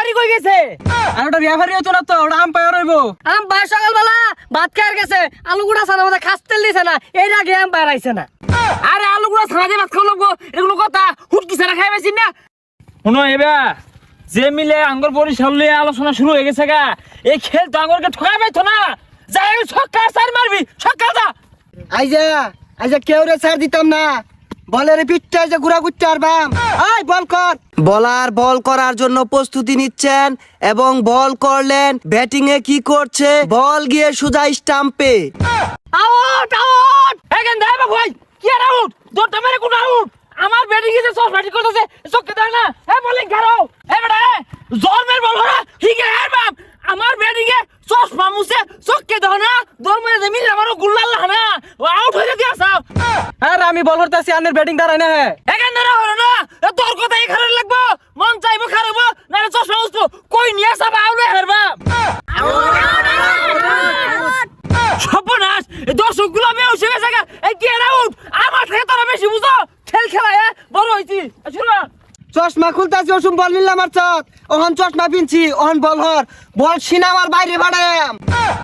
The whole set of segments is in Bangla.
রেফারি কই গেছে? আর ওটা রেফারি হতো না তো, ওটা আম্পায়ার হইবো। আম্পায়ার সকালবেলা ভাত খাওয়ার গেছে, আলু গুড়া ছানা মধ্যে খাস তেল দিছে না, এর আগে আম্পায়ার আইছে না। আরে আলু গুড়া ছানা দিয়ে ভাত খাওয়া লাগবো, এগুলো কথা হুটকি ছানা খাই পাইছি না। শোনো এবার যে মিলে আঙ্গুর বরিশাল নিয়ে আলোচনা শুরু হয়ে গেছে গা, এই খেল তো আঙ্গুরকে ঠকাই পাইতো না। যাই ছক্কা চার মারবি, ছক্কা যা। আইজা কেউ রে ছাড় দিতাম না, বলের পিঠটা যে ঘুরা ঘুরতে পারবাম। আই বল কর। বলার বল করার জন্য প্রস্তুতি নিচ্ছেন এবং বল করলেন। ব্যাটিং এ কি করছে? বল গিয়ে সোজা স্টাম্পে। আউট আউট, এখান দে বাবু ভাই, কি আর আউট? দৌড়টা মেরে কোন আউট? আমার ব্যাটিং এ সব ব্যাটিং করতেছে, চোখে দেয় না। বলিং খারো, বেটা জর্মের বল হরা ঠিক আছে বাপ। আমার ব্যাটিং এ চশমা মুছে চোখে দাও না, দৌড় মেরে দে মিলে আমারও গুল্লাল না, ও আউট হয়ে দিয়াছ। আর আমি বল করতেছি, আনের ব্যাটিং দাঁড়ায় না। এখান ধরে হলো না, তোর কথাই খারাপ লাগবো, মন চাইবো খারাপ না, চশমা মুছবো কই নিয়ে আসা আউলে হারবা। সর্বনাশ, দর্শক গুলো বেউসে গেছে গা, এই কি আউট? আমার থেকে তোরা বেশি বুঝো খেল খেলায় বড় হইছি। শুনো চশমা খুলতাছি, ওসম বল মিললাম আমার চত। ওহন চশমা পিনছি, ওহন বল হর। বল সিনামার বাইরে বাড়াম।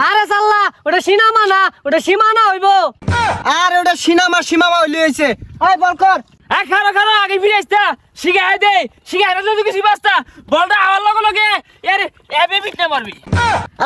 আরে সাল্লা, ওটা সিনামা না, ওটা সীমানা হইবো। আর ওটা সীমামা হইলে হইছে। আই বল কর। খারো খারো, আগে ফিরে আসতা শিখাই দে, শিখাই না যদি কিছু বাস্তা বলটা আওয়ার লগে লগে এর এবে পিটনা মারবি।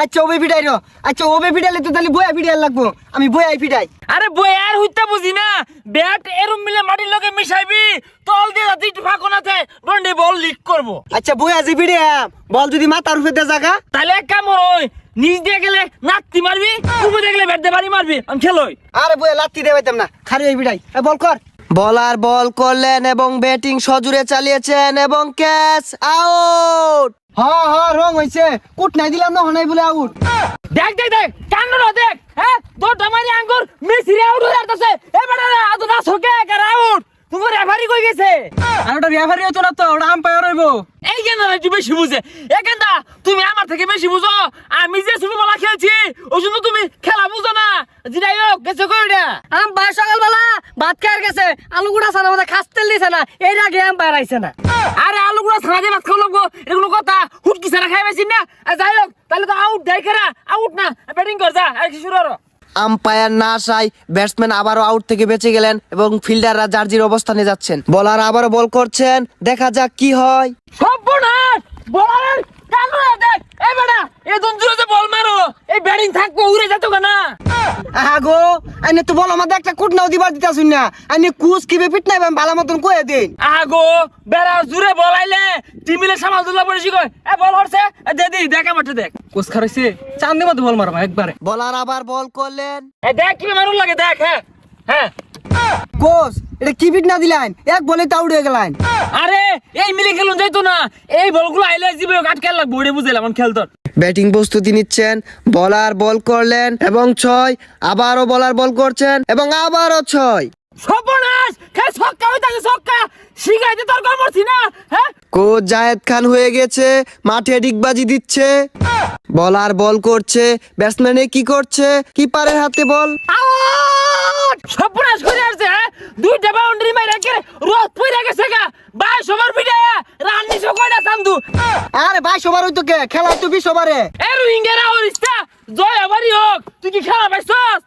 আচ্ছা ওবে পিটাই রো, আচ্ছা ওবে পিটাইলে তো তাহলে বয়া পিটাই লাগবো। আমি বয়াই পিটাই। আরে বই আর হইতা বুঝি না, ব্যাট এরম মিলে মাটির লগে মিশাইবি, তল দিয়ে যাতে একটু ফাঁকো না থাকে, ডন্ডে বল লিক করবো। আচ্ছা বয়া যে পিটাইম, বল যদি মাথার উপরে দে জায়গা, তাহলে এক কাম হয়, নিচ দিয়ে গেলে নাত্তি মারবি, উপরে দেখলে ব্যাট দিয়ে বাড়ি মারবি, আমি খেলোই। আরে বয়া লাত্তি দে পাইতাম না, খালি ওই পিটাই। বল কর। বলার বল করলেন এবং ব্যাটিং সজোরে চালিয়েছেন এবং ক্যাচ আউট। হ্যাঁ রং হইছে, কুট নাই দিলাম না, হনাই বলে আউট। দেখ দেখ দেখ কান্নড় দেখ, দৌড়টা মারি আঙ্গুর মেসিরে আউট হয়ে যাচ্ছে। বেটা আতো না ছকে একার আউট, তোমার রেফারি কই গেছে? আর ওটা রেফারি হতো না তো, ওটা আম্পায়ার হইবো। এই কেন তুই বেশি বুঝে? এখানটা তুমি আমার থেকে বেশি বুঝো। আমি যে ছোটবেলা খেলছি ওই জন্য তুমি খেলা বুঝো না। যাই হোক গেছে কই ওটা? আম্পায়ার সকালবেলা ভাত খাওয়ার গেছে, আলু গুড়া ছানা মধ্যে খাস তেল দিছে না, এর আগে আম্পায়ার আইছে না। আরে আলু গুড়া ছানা দিয়ে ভাত খাওয়া লাগবো, এগুলো কথা হুটকি ছানা খাই পাইছি না। যাই হোক তাহলে তো আউট দেয় খেরা, আউট না, ব্যাটিং কর যা, আর কি শুরু হলো। আম্পায়ার না আসায় ব্যাটসম্যান আবারও আউট থেকে বেঁচে গেলেন এবং ফিল্ডাররা জার্জির অবস্থানে যাচ্ছেন। বলার আবারও বল করছেন, দেখা যাক কি হয়। সর্বনাশ, বলারের কান্নড় দেখ। এই বেটা এই দঞ্জুরে যে বল মারো, এই ব্যাটিং থাকবো উড়ে যেত না। আগো আইনে তো বল আমাদের একটা কুট নাও দিবার দিতাছুন না, আইনে কুচ কিবে পিট নাই ভালো মতন কয়ে দিন। আগো বেড়া জুড়ে বল আইলে টিমিলে সামাল দুলা পড়ে শিখয়। বল হরছে দে দি দেখ আমারটা দেখ, কোচ খারাইছে, চান্দি মতো বল মারবা একবারে। বলার আবার বল করলেন, দেখ কি মারুন লাগে দেখ। হ্যাঁ কোচ এটা কি পিট না দিলেন, এক বলে তো আউট হয়ে গেলেন। আরে এই মিলে খেলুন যাইতো না, এই বলগুলো আইলে জীবে কাট খেল লাগবো, ওরে বুঝাইলাম আমি খেলতো। ব্যাটিং প্রস্তুতি নিচ্ছেন, বলার বল করলেন এবং 6, আবারও বলার বল করছেন এবং আবারও 6। সর্বনাশ, খাই ছক্কা হইতাছে, ছক্কা শিখাইতে তোর কম করছি না। কোচ জায়েদ খান হয়ে গেছে, মাঠে ডিগবাজি দিচ্ছে। বলার বল করছে, ব্যাটসম্যানে কি করছে, কিপারের হাতে বল। আউট, সর্বনাশ করে আসছে। দুইটা বাউন্ডারি মাইরা কে রোদ পইরা গেছে গা, 22 ওভার পিটায়া রান নিছো কয়টা চান্দু? আরে 22 ওভার হইতো কে, খেলা তো 20 ওভারে। এ রোহিঙ্গারা হরিস্তা জয় আবারই হোক, তুই কি খেলা পাইছস?